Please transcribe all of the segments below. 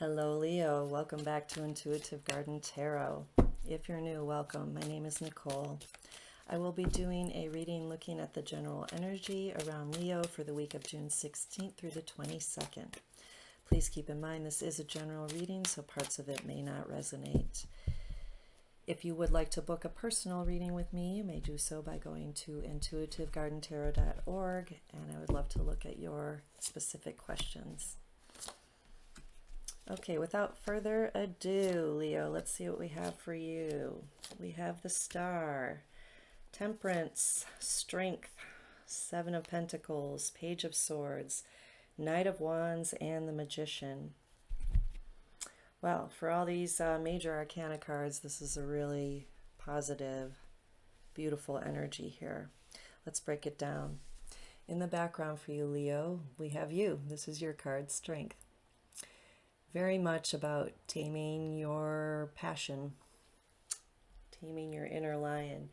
Hello, Leo. Welcome back to Intuitive Garden Tarot. If you're new, welcome. My name is Nicole. I will be doing a reading looking at the general energy around Leo for the week of June 16th through the 22nd. Please keep in mind this is a general reading, so parts of it may not resonate. If you would like to book a personal reading with me, you may do so by going to intuitivegardentarot.org, and I would love to look at your specific questions. Okay, without further ado, Leo, let's see what we have for you. We have the Star, Temperance, Strength, Seven of Pentacles, Page of Swords, Knight of Wands, and the Magician. Well, for all these major arcana cards, this is a really positive, beautiful energy here. Let's break it down. In the background for you, Leo, we have you. This is your card, Strength. Very much about taming your passion, taming your inner lion.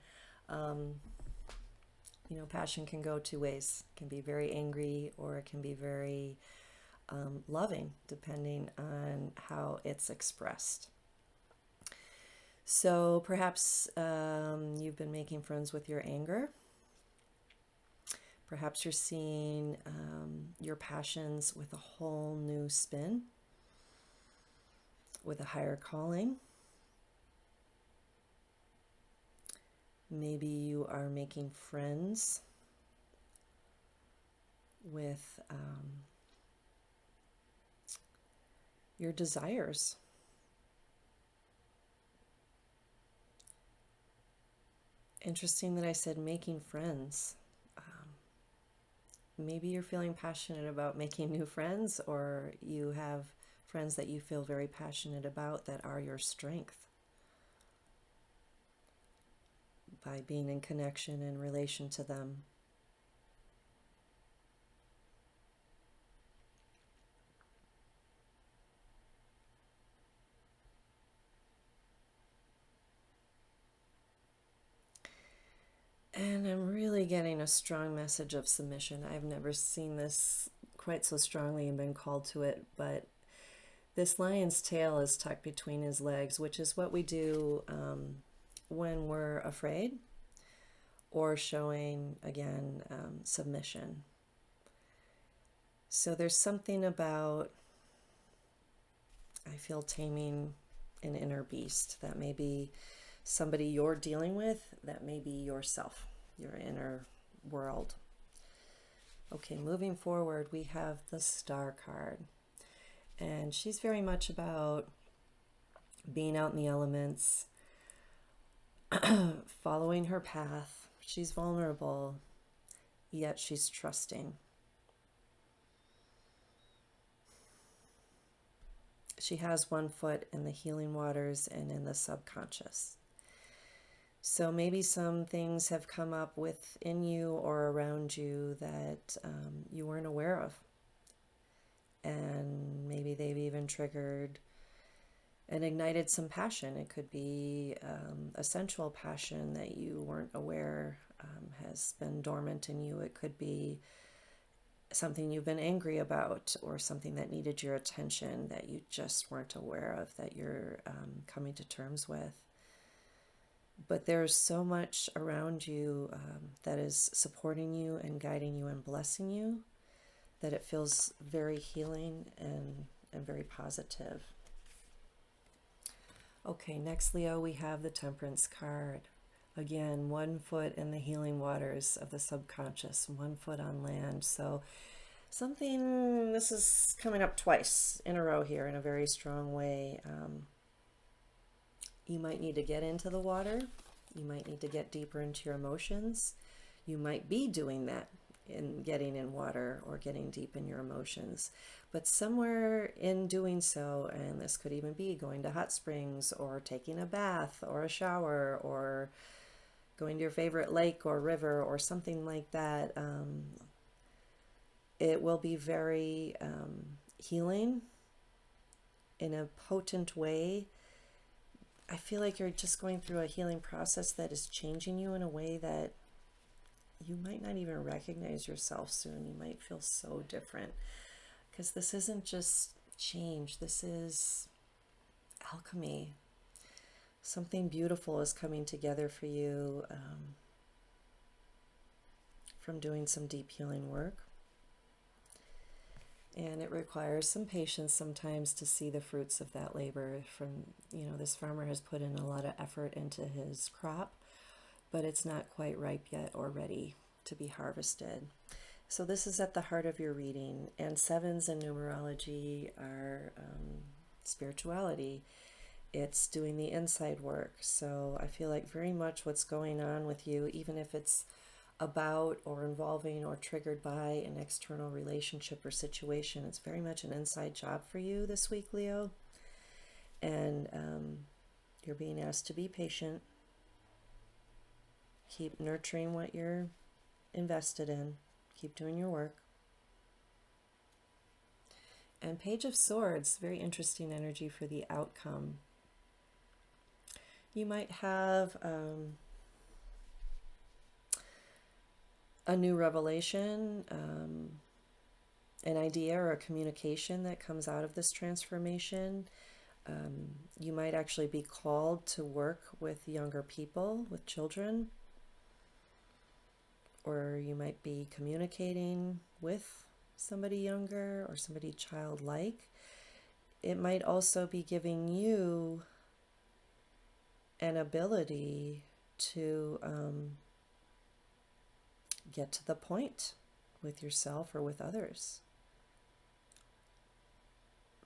Passion can go two ways. It can be very angry, or it can be very loving, depending on how it's expressed. So perhaps you've been making friends with your anger. Perhaps you're seeing your passions with a whole new spin, with a higher calling. Maybe you are making friends with your desires. Interesting that I said making friends. Maybe you're feeling passionate about making new friends, or you have friends that you feel very passionate about that are your strength. By being in connection and relation to them. And I'm really getting a strong message of submission. I've never seen this quite so strongly and been called to it, but this lion's tail is tucked between his legs, which is what we do when we're afraid or showing, again, submission. So there's something about, I feel, taming an inner beast. That may be somebody you're dealing with, that may be yourself, your inner world. Okay, moving forward, we have the Star card. And she's very much about being out in the elements, following her path. She's vulnerable, yet she's trusting. She has one foot in the healing waters and in the subconscious. So maybe some things have come up within you or around you that you weren't aware of. And maybe they've even triggered and ignited some passion. It could be a sensual passion that you weren't aware has been dormant in you. It could be something you've been angry about, or something that needed your attention that you just weren't aware of, that you're coming to terms with. But there's so much around you that is supporting you and guiding you and blessing you, that it feels very healing and very positive. Okay, next, Leo, we have the Temperance card. Again, one foot in the healing waters of the subconscious, one foot on land. So this is coming up twice in a row here in a very strong way. You might need to get into the water. You might need to get deeper into your emotions. You might be doing that in getting in water or getting deep in your emotions. But somewhere in doing so, and this could even be going to hot springs or taking a bath or a shower or going to your favorite lake or river or something like that, it will be very healing in a potent way. I feel like you're just going through a healing process that is changing you in a way that you might not even recognize yourself soon. You might feel so different, because this isn't just change. This is alchemy. Something beautiful is coming together for you from doing some deep healing work. And it requires some patience sometimes to see the fruits of that labor from, this farmer has put in a lot of effort into his crop, but it's not quite ripe yet or ready to be harvested. So this is at the heart of your reading, and sevens in numerology are spirituality. It's doing the inside work. So I feel like very much what's going on with you, even if it's about or involving or triggered by an external relationship or situation, it's very much an inside job for you this week, Leo. And you're being asked to be patient. Keep nurturing what you're invested in. Keep doing your work. And Page of Swords, very interesting energy for the outcome. You might have a new revelation, an idea or a communication that comes out of this transformation. You might actually be called to work with younger people, with children, or you might be communicating with somebody younger or somebody childlike. It might also be giving you an ability to get to the point with yourself or with others.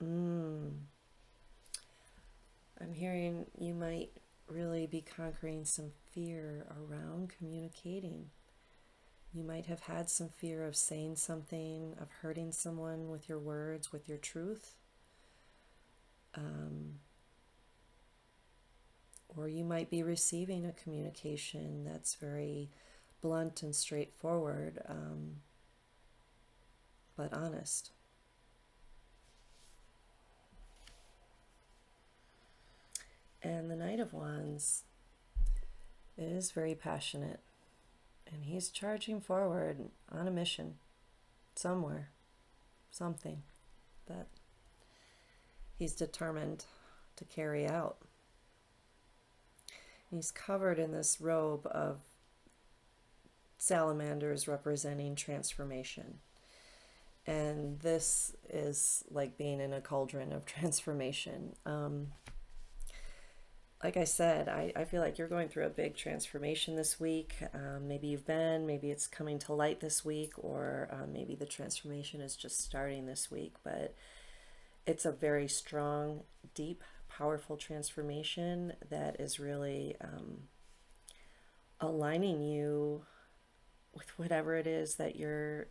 I'm hearing you might really be conquering some fear around communicating. You might have had some fear of saying something, of hurting someone with your words, with your truth. Or you might be receiving a communication that's very blunt and straightforward, but honest. And the Knight of Wands is very passionate, and he's charging forward on a mission somewhere, something that he's determined to carry out. He's covered in this robe of salamanders representing transformation. And this is like being in a cauldron of transformation. Like I said, I feel like you're going through a big transformation this week. Maybe you've been, maybe it's coming to light this week, or maybe the transformation is just starting this week. But it's a very strong, deep, powerful transformation that is really aligning you with whatever it is that you're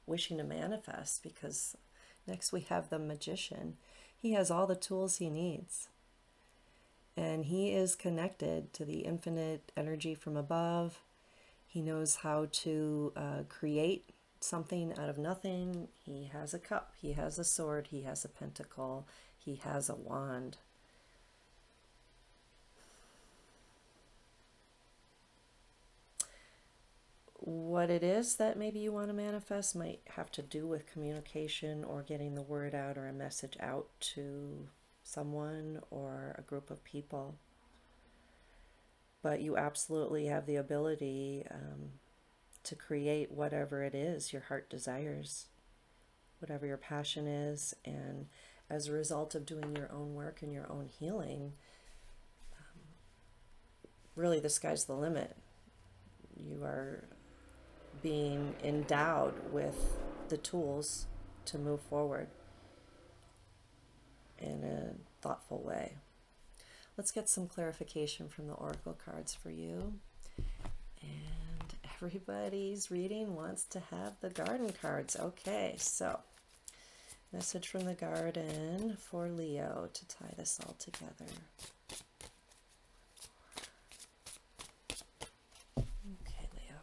wishing to manifest, because next we have the Magician. He has all the tools he needs, and he is connected to the infinite energy from above. He knows how to create something out of nothing. He has a cup, he has a sword, he has a pentacle, he has a wand. What it is that maybe you want to manifest might have to do with communication or getting the word out or a message out to someone or a group of people. But you absolutely have the ability to create whatever it is your heart desires, whatever your passion is. And as a result of doing your own work and your own healing, really the sky's the limit. You are being endowed with the tools to move forward in a thoughtful way. Let's get some clarification from the Oracle cards for you. And everybody's reading wants to have the Garden cards. Okay, so message from the Garden for Leo to tie this all together. Okay, Leo.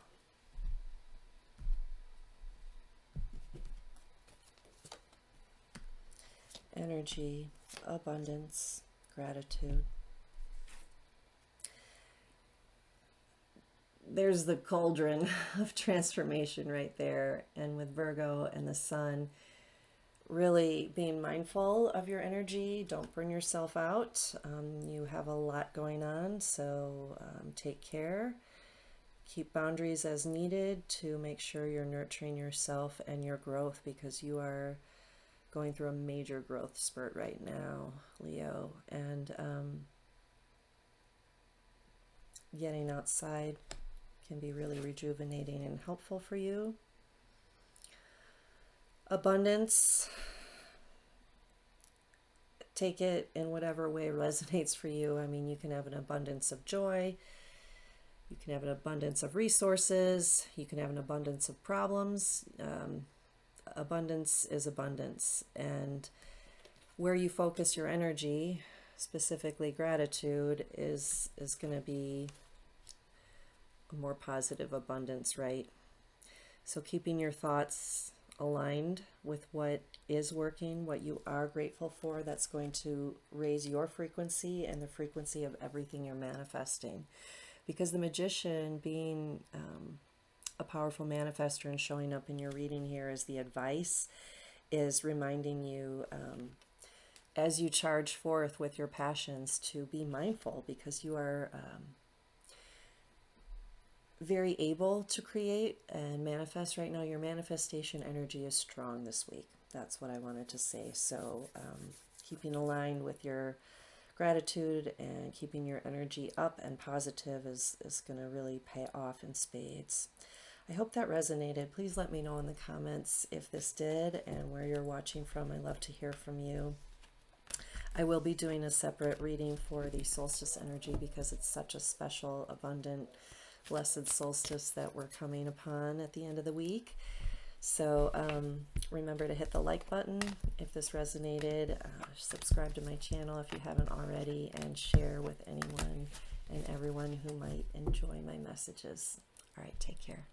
Energy, abundance, gratitude. There's the cauldron of transformation right there. And with Virgo and the sun, really being mindful of your energy. Don't burn yourself out. You have a lot going on, so take care. Keep boundaries as needed to make sure you're nurturing yourself and your growth, because you are going through a major growth spurt right now, Leo. And getting outside can be really rejuvenating and helpful for you. Abundance, take it in whatever way resonates for you. I mean, you can have an abundance of joy, you can have an abundance of resources, you can have an abundance of problems. Abundance is abundance, and where you focus your energy, specifically gratitude, is going to be a more positive abundance, right? So keeping your thoughts aligned with what is working, what you are grateful for, that's going to raise your frequency and the frequency of everything you're manifesting. Because the Magician, being a powerful manifester and showing up in your reading here as the advice, is reminding you, as you charge forth with your passions, to be mindful, because you are very able to create and manifest right now. Your manifestation energy is strong this week. That's what I wanted to say. So keeping aligned with your gratitude and keeping your energy up and positive is going to really pay off in spades. I hope that resonated. Please let me know in the comments if this did and where you're watching from. I love to hear from you. I will be doing a separate reading for the solstice energy, because it's such a special, abundant, blessed solstice that we're coming upon at the end of the week. So remember to hit the like button if this resonated, subscribe to my channel if you haven't already, and share with anyone and everyone who might enjoy my messages. All right, take care.